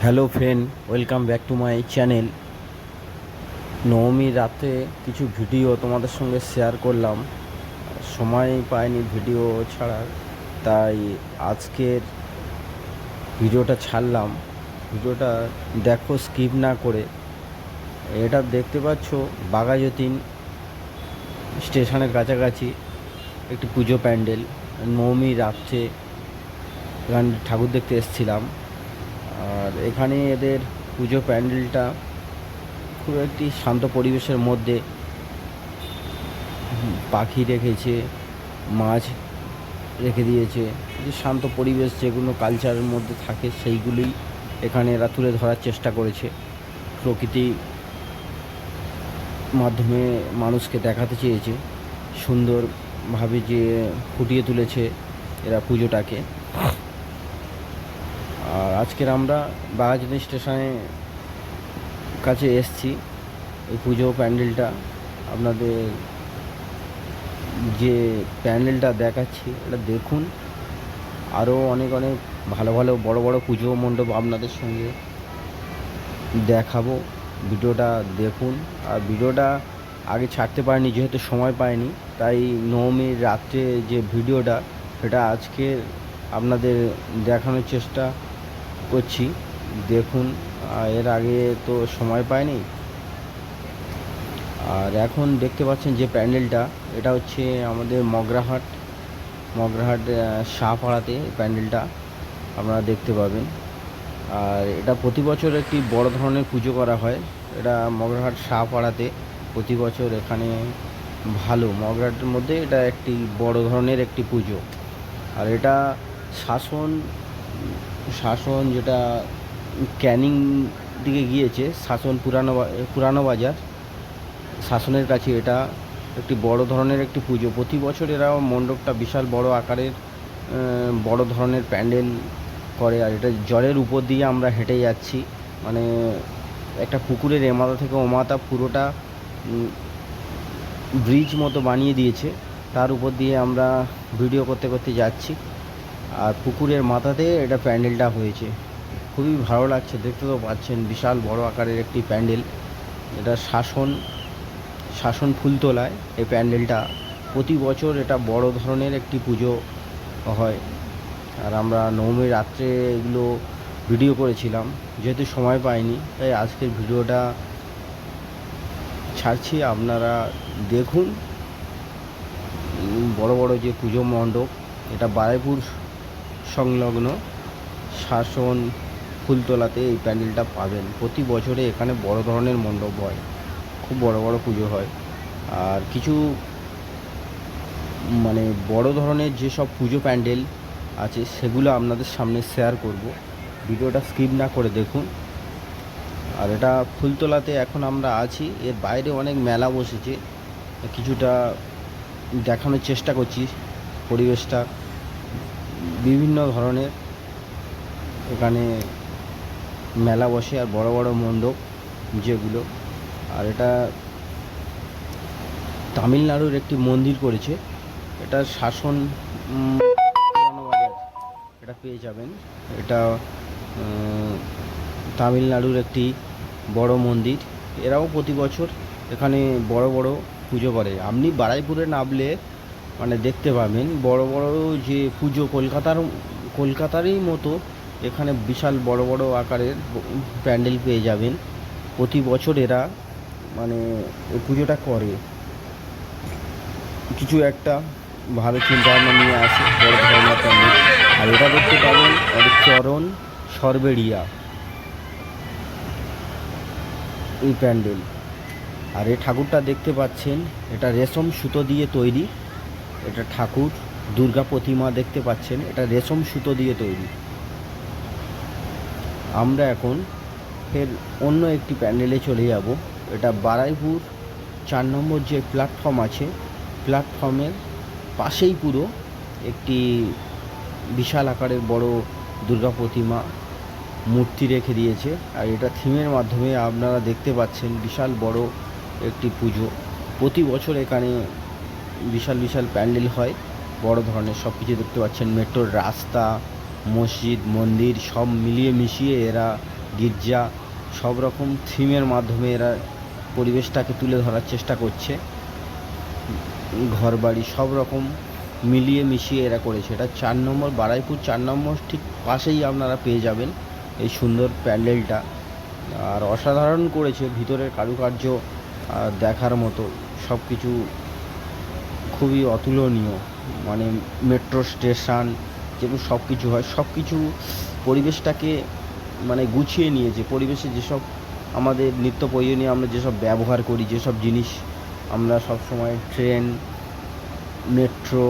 Hello friend, welcome back to my channel. নবমীর রাতে কিছু ভিডিও তোমাদের সঙ্গে শেয়ার করলাম, সময় পাইনি ভিডিও ছাড়ার, তাই আজকের ভিডিওটা ছাড়লাম। ভিডিওটা দেখো স্কিপ না করে। এটা দেখতে পাচ্ছ বাঘাযতীন স্টেশনের কাছাকাছি একটি পুজো প্যান্ডেল। নবমীর রাত্রে এখানে ঠাকুর দেখতে এসেছিলাম। আর এখানে এদের পুজো প্যান্ডেলটা খুব একটি শান্ত পরিবেশের মধ্যে, পাখি রেখেছে, মাছ রেখে দিয়েছে। যে শান্ত পরিবেশ যেগুলো কালচারের মধ্যে থাকে সেইগুলোই এখানে এরা তুলে ধরার চেষ্টা করেছে। প্রকৃতির মাধ্যমে মানুষকে দেখাতে চেয়েছে, সুন্দরভাবে যে ফুটিয়ে তুলেছে এরা পুজোটাকে। আর আজকের আমরা বাঘাযতীন স্টেশনের কাছে এসছি। এই পুজো প্যান্ডেলটা আপনাদের যে প্যান্ডেলটা দেখাচ্ছি এটা দেখুন। আরও অনেক অনেক ভালো ভালো বড় বড় পুজো মণ্ডপ আপনাদের সঙ্গে দেখাবো। ভিডিওটা দেখুন। আর ভিডিওটা আগে ছাড়তে পারিনি যেহেতু সময় পাইনি, তাই নবমীর রাত্রে যে ভিডিওটা সেটা আজকে আপনাদের দেখানোর চেষ্টা করছি। দেখুন, এর আগে তো সময় পাইনি। আর এখন দেখতে পাচ্ছেন যে প্যান্ডেলটা, এটা হচ্ছে আমাদের মগরাহাট শাহপাড়াতে প্যান্ডেলটা আপনারা দেখতে পাবেন। আর এটা প্রতি বছর একটি বড় ধরনের পুজো করা হয়। এটা মগরাহাট শাহপাড়াতে প্রতি বছর এখানে ভালো, মগরাহাটের মধ্যে এটা একটি বড় ধরনের একটি পুজো। আর এটা শাসন শাসন যেটা ক্যানিং দিকে গিয়েছে, শাসন পুরানো বাজার শাসনের কাছে এটা একটি বড় ধরনের একটি পুজো। প্রতি বছর এরা মণ্ডপটা বিশাল বড় আকারের বড় ধরনের প্যান্ডেল করে। আর এটা জলের উপর দিয়ে আমরা হেঁটে যাচ্ছি, মানে একটা পুকুরের এমাথা থেকে ওমাথা পুরোটা ব্রিজ মতো বানিয়ে দিয়েছে, তার উপর দিয়ে আমরা ভিডিও করতে করতে যাচ্ছি। আর পুকুরের মাথাতে এটা প্যান্ডেলটা হয়েছে, খুবই ভালো লাগছে। দেখতে তো পাচ্ছেন বিশাল বড় আকারের একটি প্যান্ডেল। এটা শাসন ফুলতলায় এই প্যান্ডেলটা প্রতি বছর এটা বড় ধরনের একটি পুজো হয়। আর আমরা নবমীর রাত্রে এগুলো ভিডিও করেছিলাম, যেহেতু সময় পাইনি তাই আজকের ভিডিওটা ছাড়ছি। আপনারা দেখুন বড় বড় যে পুজো মণ্ডপ, এটা বারাইপুর সংলগ্ন শাসন ফুলতলাতে এই প্যান্ডেলটা পাবেন। প্রতি বছরে এখানে বড় ধরনের মণ্ডপ হয়, খুব বড় বড় পুজো হয়। আর কিছু মানে বড় ধরনের যেসব পুজো প্যান্ডেল আছে সেগুলো আপনাদের সামনে শেয়ার করব। ভিডিওটা স্কিপ না করে দেখুন। আর এটা ফুলতলাতে এখন আমরা আছি, এর বাইরে অনেক মেলা বসেছে, কিছুটা দেখানোর চেষ্টা করছি পরিবেশটা। বিভিন্ন ধরনের এখানে মেলা বসে আর বড় বড় মণ্ডপ যেগুলো। আর এটা তামিলনাড়ুর একটি মন্দির করেছে, এটা শাসন পুরানো বাজার এটা পেয়ে যাবেন। এটা তামিলনাড়ুর একটি বড় মন্দির। এরাও প্রতি বছর এখানে বড় বড় পুজো করে। আপনি বারুইপুরে নামলে মানে দেখতে পাবেন বড় বড় যে পুজো কলকাতারই মতো এখানে বিশাল বড় বড় আকারের প্যান্ডেল পেয়ে যাবেন। প্রতি বছর এরা মানে এই পুজোটা করে, কিছু একটা ভালো চিন্তাভাবনা নিয়ে আসে বড় ধরনের প্যান্ডেল। আর এটা দেখতে পাবেন চরণ সরবেড়িয়া এই প্যান্ডেল। আর এই ঠাকুরটা দেখতে পাচ্ছেন, এটা রেশম সুতো দিয়ে তৈরি। এটা ঠাকুর দুর্গা প্রতিমা দেখতে পাচ্ছেন, এটা রেশম সুতো দিয়ে তৈরি। আমরা এখন ফের অন্য একটি প্যান্ডেলে চলে যাব। এটা বারুইপুর 4 নম্বর যে প্ল্যাটফর্ম আছে, প্ল্যাটফর্মের পাশেই পুরো একটি বিশাল আকারের বড় দুর্গা প্রতিমা মূর্তি রেখে দিয়েছে। আর এটা থিমের মাধ্যমে আপনারা দেখতে পাচ্ছেন বিশাল বড় একটি পুজো। প্রতি বছর এখানে বিশাল বিশাল প্যান্ডেল হয়, বড় ধরনের সব কিছু দেখতে পাচ্ছেন। মেট্রোর রাস্তা, মসজিদ, মন্দির সব মিলিয়ে মিশিয়ে এরা গির্জা সব রকম থিমের মাধ্যমে এরা পরিবেশটাকে তুলে ধরার চেষ্টা করছে। ঘরবাড়ি সব রকম মিলিয়ে মিশিয়ে এরা করেছে। এটা 4 নম্বর বারুইপুর 4 নম্বর ঠিক পাশেই আপনারা পেয়ে যাবেন এই সুন্দর প্যান্ডেলটা। আর অসাধারণ করেছে, ভিতরের কারুকার্য দেখার মতো, সব কিছু খুবই অতুলনীয়। মানে মেট্রো স্টেশন যেমন সব কিছু হয়, সব কিছু পরিবেশটাকে মানে গুছিয়ে নিয়েছে। পরিবেশে যেসব আমাদের নিত্য প্রয়োজনীয় আমরা যেসব ব্যবহার করি, যেসব জিনিস আমরা সবসময় ট্রেন, মেট্রো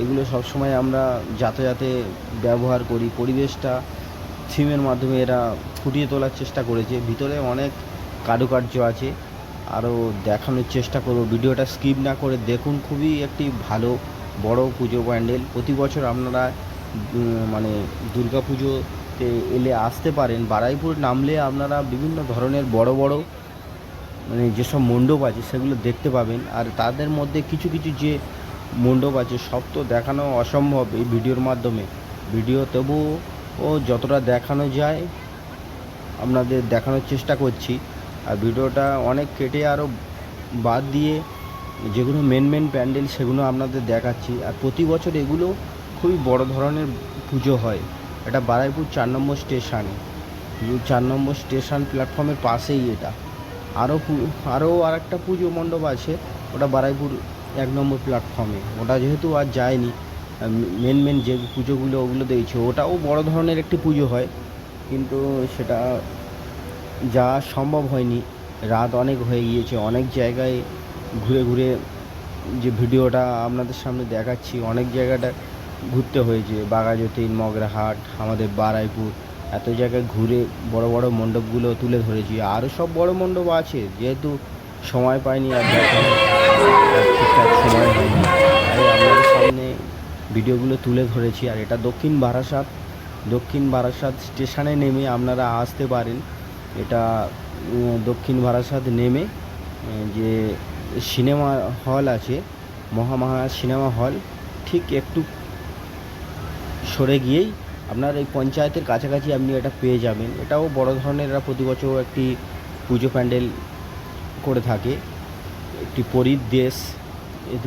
এগুলো সবসময় আমরা যাতায়াতে ব্যবহার করি, পরিবেশটা থিমের মাধ্যমে এরা ফুটিয়ে তোলার চেষ্টা করেছে। ভিতরে অনেক কারুকার্য আছে, আরও দেখানোর চেষ্টা করব। ভিডিওটা স্কিপ না করে দেখুন। খুবই একটি ভালো বড় পুজো প্যান্ডেল। প্রতি বছর আপনারা মানে দুর্গা পুজোতে এলে আসতে পারেন। বারুইপুর নামলে আপনারা বিভিন্ন ধরনের বড় বড় মানে যেসব মণ্ডপ আছে সেগুলো দেখতে পাবেন। আর তাদের মধ্যে কিছু কিছু যে মণ্ডপ আছে সব তো দেখানো অসম্ভব এই ভিডিওর মাধ্যমে। ভিডিও তবুও যতটা দেখানো যায় আপনাদের দেখানোর চেষ্টা করছি। আর ভিডিওটা অনেক কেটে আরও বাদ দিয়ে যেগুলো মেন প্যান্ডেল সেগুলো আপনাদের দেখাচ্ছি। আর প্রতি বছর এগুলো খুবই বড় ধরনের পুজো হয়। এটা বারুইপুর 4 নম্বর স্টেশনে, 4 নম্বর স্টেশন প্ল্যাটফর্মের পাশেই এটা। আরও আরেকটা পুজো মণ্ডপ আছে, ওটা বারুইপুর 1 নম্বর প্ল্যাটফর্মে। ওটা যেহেতু আর যায়নি, মেন যে পুজোগুলো ওগুলো দেখছি, ওটাও বড় ধরনের একটি পুজো হয়, কিন্তু সেটা যাওয়া সম্ভব হয়নি। রাত অনেক হয়ে গিয়েছে। অনেক জায়গায় ঘুরে ঘুরে যে ভিডিওটা আপনাদের সামনে দেখাচ্ছি, অনেক জায়গাটা ঘুরতে হয়েছে। বাঘাযতীন, মগরাহাট, আমাদের বারুইপুর, এত জায়গায় ঘুরে বড় বড় মণ্ডপগুলো তুলে ধরেছি। আরও সব বড় মণ্ডপ আছে, যেহেতু সময় পাইনি আর ঠিকঠাক সময় হয়নি, তাই আপনাদের সামনে ভিডিওগুলো তুলে ধরেছি। আর এটা দক্ষিণ বারাসাত স্টেশনে নেমে আপনারা আসতে পারেন। এটা দক্ষিণ বারাসাত নেমে যে সিনেমা হল আছে, মহামায়া সিনেমা হল, ঠিক একটু সরে গিয়েই আপনার এই পঞ্চায়েতের কাছাকাছি আপনি এটা পেয়ে যাবেন। এটাও বড় ধরনের এরা প্রতি বছর একটি পুজো প্যান্ডেল করে থাকে। একটি পরীর দেশ এই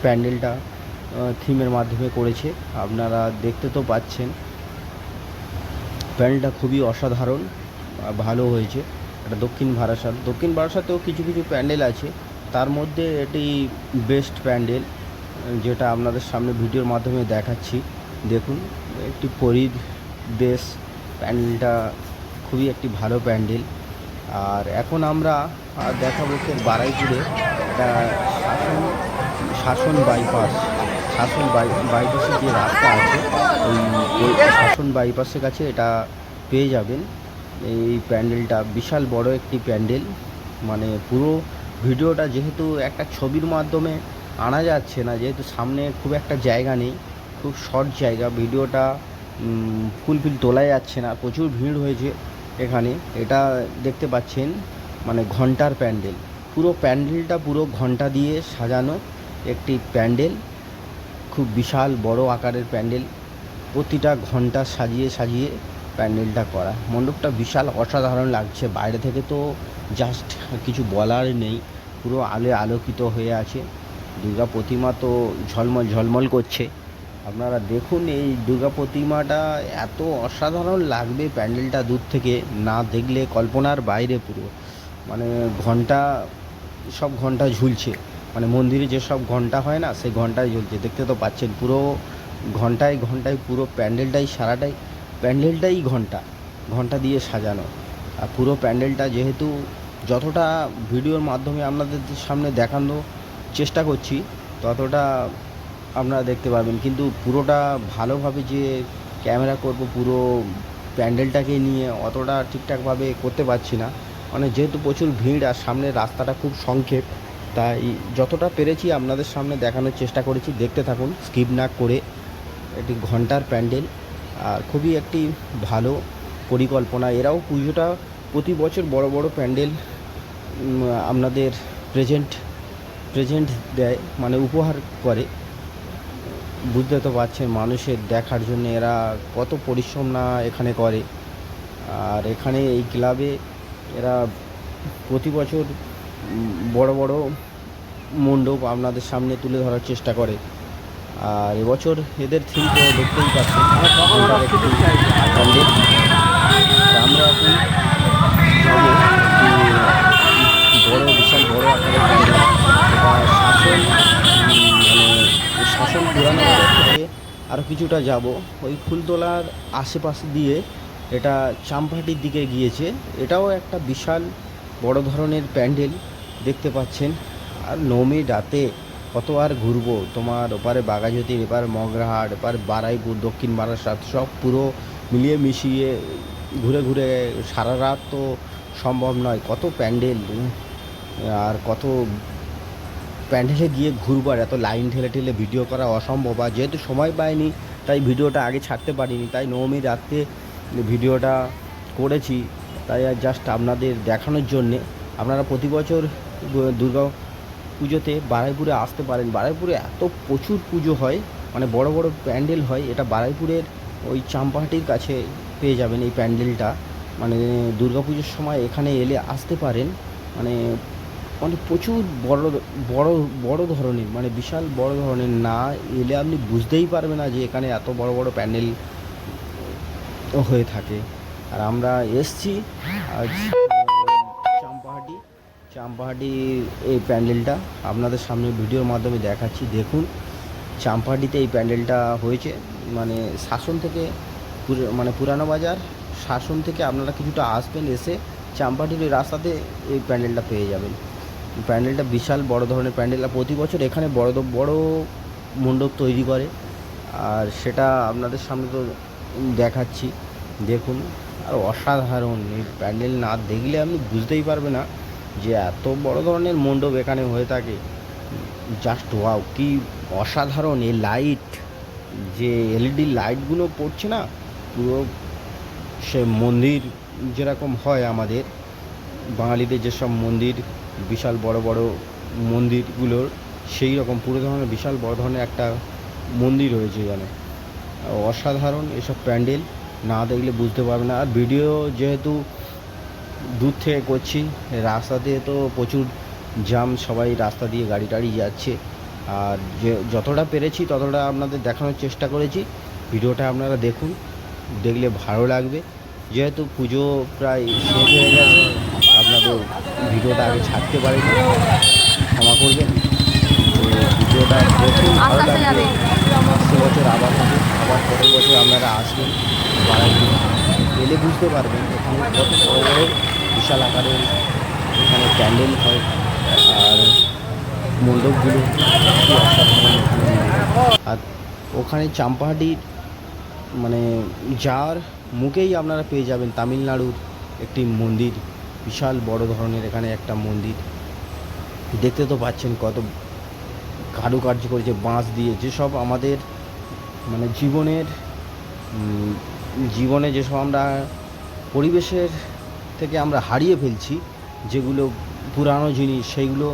প্যান্ডেলটা থিমের মাধ্যমে করেছে। আপনারা দেখতে তো পাচ্ছেন প্যান্ডেলটা খুবই অসাধারণ, ভালো হয়েছে। এটা দক্ষিণ বারাসাতেও কিছু কিছু প্যান্ডেল আছে, তার মধ্যে এটি বেস্ট প্যান্ডেল, যেটা আপনাদের সামনে ভিডিওর মাধ্যমে দেখাচ্ছি। দেখুন, একটি পরীর দেশ প্যান্ডেলটা খুবই একটি ভালো প্যান্ডেল। আর এখন আমরা দেখাবো বারুইপুরে একটা শাসন বাইপাসের যে রাস্তা আছে, ওই শাসন বাইপাসের কাছে এটা পেয়ে যাবেন। এই প্যান্ডেলটা বিশাল বড় একটি প্যান্ডেল। মানে পুরো ভিডিওটা যেহেতু একটা ছবির মাধ্যমে আনা যাচ্ছে না, যেহেতু সামনে খুব একটা জায়গা নেই, খুব শর্ট জায়গা, ভিডিওটা ফুলফিল তোলা যাচ্ছে না, প্রচুর ভিড় হয়েছে এখানে। এটা দেখতে পাচ্ছেন মানে ঘন্টার প্যান্ডেল। পুরো প্যান্ডেলটা পুরো ঘন্টা দিয়ে সাজানো একটি প্যান্ডেল, খুব বিশাল বড় আকারের প্যান্ডেল। প্রতিটা ঘন্টা সাজিয়ে সাজিয়ে প্যান্ডেলটা করা। মণ্ডপটা বিশাল অসাধারণ লাগছে। বাইরে থেকে তো জাস্ট কিছু বলার নেই, পুরো আলোকিত হয়ে আছে। দুর্গা প্রতিমা তো ঝলমল করছে। আপনারা দেখুন এই দুর্গা প্রতিমাটা এত অসাধারণ লাগবে, প্যান্ডেলটা দূর থেকে না দেখলে কল্পনার বাইরে। পুরো মানে সব ঘন্টা ঝুলছে, মানে মন্দিরে যেসব ঘন্টা হয় না, সেই ঘন্টায় ঝুলছে। দেখতে তো পাচ্ছেন পুরো ঘন্টায় পুরো প্যান্ডেলটাই ঘন্টা দিয়ে সাজানো। আর পুরো প্যান্ডেলটা যেহেতু যতটা ভিডিওর মাধ্যমে আপনাদের সামনে দেখানোর চেষ্টা করছি ততটা আপনারা দেখতে পাবেন, কিন্তু পুরোটা ভালোভাবে যে ক্যামেরা করব পুরো প্যান্ডেলটাকে নিয়ে অতটা ঠিকঠাকভাবে করতে পারছি না। মানে যেহেতু প্রচুর ভিড় আর সামনের রাস্তাটা খুব সংক্ষেপ, তাই যতটা পেরেছি আপনাদের সামনে দেখানোর চেষ্টা করেছি। দেখতে থাকুন স্কিপ না করে। এটি ঘন্টার প্যান্ডেল আর খুবই একটি ভালো পরিকল্পনা। এরাও পুজোটা প্রতি বছর বড় বড় প্যান্ডেল আপনাদের প্রেজেন্ট দেয়, মানে উপহার করে। বুঝতে তো পারছেন মানুষের দেখার জন্য এরা কত পরিশ্রম না এখানে করে। আর এখানে এই ক্লাবে এরা প্রতি বছর বড় বড় মণ্ডপ আপনাদের সামনে তুলে ধরার চেষ্টা করে। আর এবছর এদের থিম তো দেখতেই পাচ্ছেন, প্যান্ডেল। আমরা এখন যাবো বড় বিশাল বড় আকারের প্যান্ডেল। এটা শাসন পুরানো থেকে আরও কিছুটা যাব, ওই ফুলতলার আশেপাশে দিয়ে এটা চাম্পাহাটির দিকে গিয়েছে। এটাও একটা বিশাল বড় ধরনের প্যান্ডেল দেখতে পাচ্ছেন। আর নবমীর রাতে কত আর ঘুরবো, তোমার ওপারে বাঘাযতীন, এপার মগরাহাট, এপার বারাইপুর, দক্ষিণ বারাসাত, সব পুরো মিলিয়ে মিশিয়ে ঘুরে ঘুরে সারা রাত তো সম্ভব নয়। কত প্যান্ডেল আর কত প্যান্ডেলে গিয়ে ঘুরবার, এত লাইন ঠেলে ঠেলে ভিডিও করা অসম্ভব। আর যেহেতু সময় পাইনি তাই ভিডিওটা আগে ছাড়তে পারিনি, তাই নবমীর রাতে ভিডিওটা করেছি, তাই আর জাস্ট আপনাদের দেখানোর জন্যে। আপনারা প্রতি বছর দুর্গা পুজোতে বারুইপুরে আসতে পারেন। বারুইপুরে এত প্রচুর পুজো হয়, মানে বড় বড় প্যান্ডেল হয়। এটা বারুইপুরের ওই চাম্পাহাটির কাছে পেয়ে যাবেন এই প্যান্ডেলটা। মানে দুর্গা পুজোর সময় এখানে এলে আসতে পারেন। মানে মানে প্রচুর বড় বড় বড় ধরনের, মানে বিশাল বড় ধরনের। না এলে আপনি বুঝতেই পারবেন না যে এখানে এত বড় বড় প্যান্ডেল হয়ে থাকে। আর আমরা এসছি আজ চাম্পাহাটির এই প্যান্ডেলটা আপনাদের সামনে ভিডিওর মাধ্যমে দেখাচ্ছি। দেখুন চাম্পাহাটিতে এই প্যান্ডেলটা হয়েছে। মানে শাসন থেকে মানে পুরানো বাজার শাসন থেকে আপনারা কিছুটা আসবেন, এসে চাম্পাহাটির ওই রাস্তাতে এই প্যান্ডেলটা পেয়ে যাবেন। প্যান্ডেলটা বিশাল বড় ধরনের প্যান্ডেল। আর প্রতি বছর এখানে বড় মণ্ডপ তৈরি করে, আর সেটা আপনাদের সামনে তো দেখাচ্ছি। দেখুন আর অসাধারণ, এই প্যান্ডেল না দেখলে আপনি বুঝতেই পারবে না যে এত বড় ধরনের মণ্ডপ এখানে হয়ে থাকে। জাস্ট ওয়াও, কি অসাধারণ! এই লাইট, যে এলইডি লাইটগুলো পড়ছে না, পুরো সে মন্দির যেরকম হয় আমাদের বাঙালিদের যেসব মন্দির, বিশাল বড় বড় মন্দিরগুলোর সেই রকম পুরো ধরনের বিশাল বড় ধরনের একটা মন্দির রয়েছে এখানে। অসাধারণ এসব প্যান্ডেল, না দেখলে বুঝতে পারবে না। আর ভিডিও যেহেতু দূর থেকে করছি, রাস্তাতে তো প্রচুর জ্যাম, সবাই রাস্তা দিয়ে গাড়ি টাড়ি যাচ্ছে। আর যে যতটা পেরেছি ততটা আপনাদের দেখানোর চেষ্টা করেছি। ভিডিওটা আপনারা দেখুন, দেখলে ভালো লাগবে। যেহেতু পুজো প্রায় শেষ হয়ে গেছে, আপনাদের ভিডিওটা আগে ছাড়তে পারিনি, ক্ষমা করবেন। ভিডিওটা দেখুন, ভালো লাগবে। আসছে বছর আবার হবে, আবার পরের বছর আপনারা আসবেন বারাইপুর, এলে বুঝতে পারবেন এখানে কত বড় বড় বিশাল আকারের এখানে প্যান্ডেল হয়। আর মণ্ডপগুলো কি অসাধারণ এখানে। আর ওখানে চাম্পাহাটির মানে যার মুখেই আপনারা পেয়ে যাবেন তামিলনাড়ুর একটি মন্দির, বিশাল বড় ধরনের এখানে একটা মন্দির। দেখতে তো পাচ্ছেন কত কারুকার্য করেছে বাঁশ দিয়ে, যেসব আমাদের মানে জীবনে যেসব আমরা পরিবেশের থেকে আমরা হারিয়ে ফেলছি, যেগুলো পুরানো জিনিস, সেইগুলো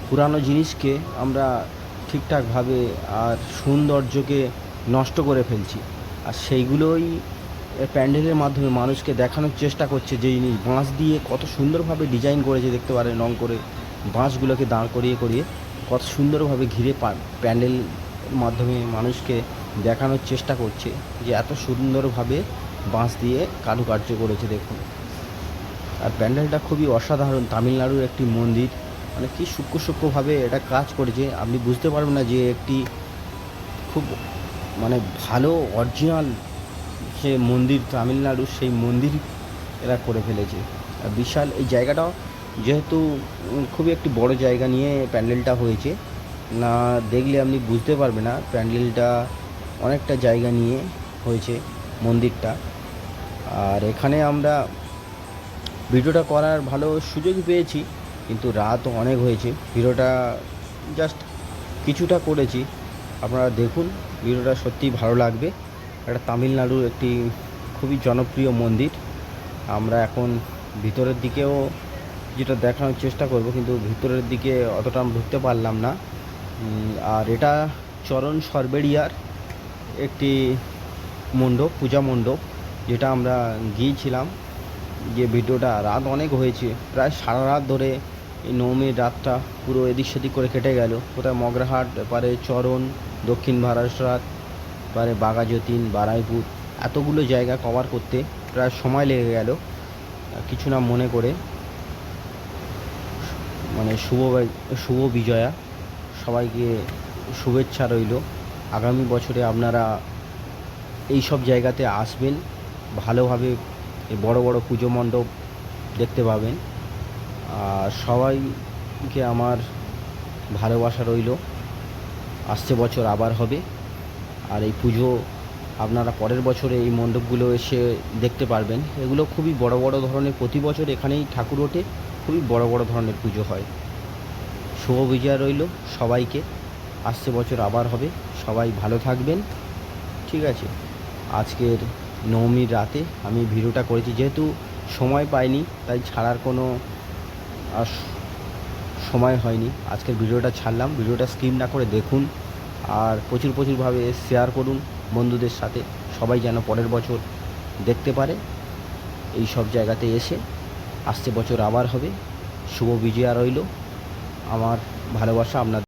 পুরানো জিনিসকে আমরা ঠিকঠাকভাবে আর সৌন্দর্যকে নষ্ট করে ফেলছি। আর সেইগুলোই প্যান্ডেলের মাধ্যমে মানুষকে দেখানোর চেষ্টা করছে। যে জিনিস বাঁশ দিয়ে কত সুন্দরভাবে ডিজাইন করেছে, দেখতে পারেন রং করে বাঁশগুলোকে দাঁড় করিয়ে করিয়ে কত সুন্দরভাবে ঘিরে প্যান্ডেল মাধ্যমে মানুষকে দেখানোর চেষ্টা করছে যে এত সুন্দরভাবে বাঁশ দিয়ে কারুকার্য করেছে, দেখুন। আর প্যান্ডেলটা খুবই অসাধারণ, তামিলনাড়ুর একটি মন্দির, মানে কি সূক্ষ্মভাবে এটা কাজ করেছে আপনি বুঝতে পারবেন না যে একটি খুব মানে ভালো অরিজিনাল সে মন্দির, তামিলনাড়ুর সেই মন্দির এরা করে ফেলেছে। আর বিশাল এই জায়গাটাও যেহেতু খুবই একটি বড় জায়গা নিয়ে প্যান্ডেলটা হয়েছে, না দেখলে আপনি বুঝতে পারবেন না প্যান্ডেলটা অনেকটা জায়গা নিয়ে হয়েছে মন্দিরটা। আর এখানে আমরা ভিডিওটা করার ভালো সুযোগ পেয়েছি, কিন্তু রাত অনেক হয়েছে। ভিডিওটা জাস্ট কিছুটা করেছি, আপনারা দেখুন, ভিডিওটা সত্যিই ভালো লাগবে। এটা তামিলনাড়ুর একটি খুবই জনপ্রিয় মন্দির। আমরা এখন ভিতরের দিকেও যেটা দেখানোর চেষ্টা করব, কিন্তু ভিতরের দিকে অতটা আমরা ঢুকতে পারলাম না। আর এটা চরণ সরবেরিয়ার একটি মণ্ডপ, পূজা মণ্ডপ, যেটা আমরা গিয়েছিলাম যে ভিডিওটা রাত অনেক হয়েছে, প্রায় সারা রাত ধরে এই নবমীর রাতটা পুরো এদিক সেদিক করে কেটে গেল। কোথায় মগরাহাট, এপারে চরণ, দক্ষিণ বারাসরাত, এপারে বাঘাযতীন, বারাইপুর, এতগুলো জায়গা কভার করতে প্রায় সময় লেগে গেল। কিছু না মনে করে, মানে শুভ বিজয়া, সবাইকে শুভেচ্ছা রইল। আগামী বছরে আপনারা এই সব জায়গাতে আসবেন, ভালোভাবে এই বড় বড় পুজো মণ্ডপ দেখতে পাবেন। আর সবাইকে আমার ভালোবাসা রইল। আসছে বছর আবার হবে। আর এই পুজো আপনারা পরের বছরে এই মণ্ডপগুলো এসে দেখতে পারবেন। এগুলো খুবই বড় বড় ধরনের, প্রতি বছর এখানেই ঠাকুর ওঠে, খুবই বড় বড় ধরনের পুজো হয়। শুভ বিজয়া রইল সবাইকে। আসছে বছর আবার হবে। সবাই ভালো থাকবেন। ঠিক আছে, আজকের নবমীর রাতে আমি ভিডিওটা করেছি, যেহেতু সময় পাইনি তাই ছাড়ার কোনো আর সময় হয়নি। আজকের ভিডিওটা ছাড়লাম। ভিডিওটা স্কিপ না করে দেখুন আর প্রচুরভাবে শেয়ার করুন বন্ধুদের সাথে, সবাই যেন পরের বছর দেখতে পারে এই সব জায়গাতে এসে। আসছে বছর আবার হবে। শুভ বিজয়া রইল। আমার ভালোবাসা আপনাদের।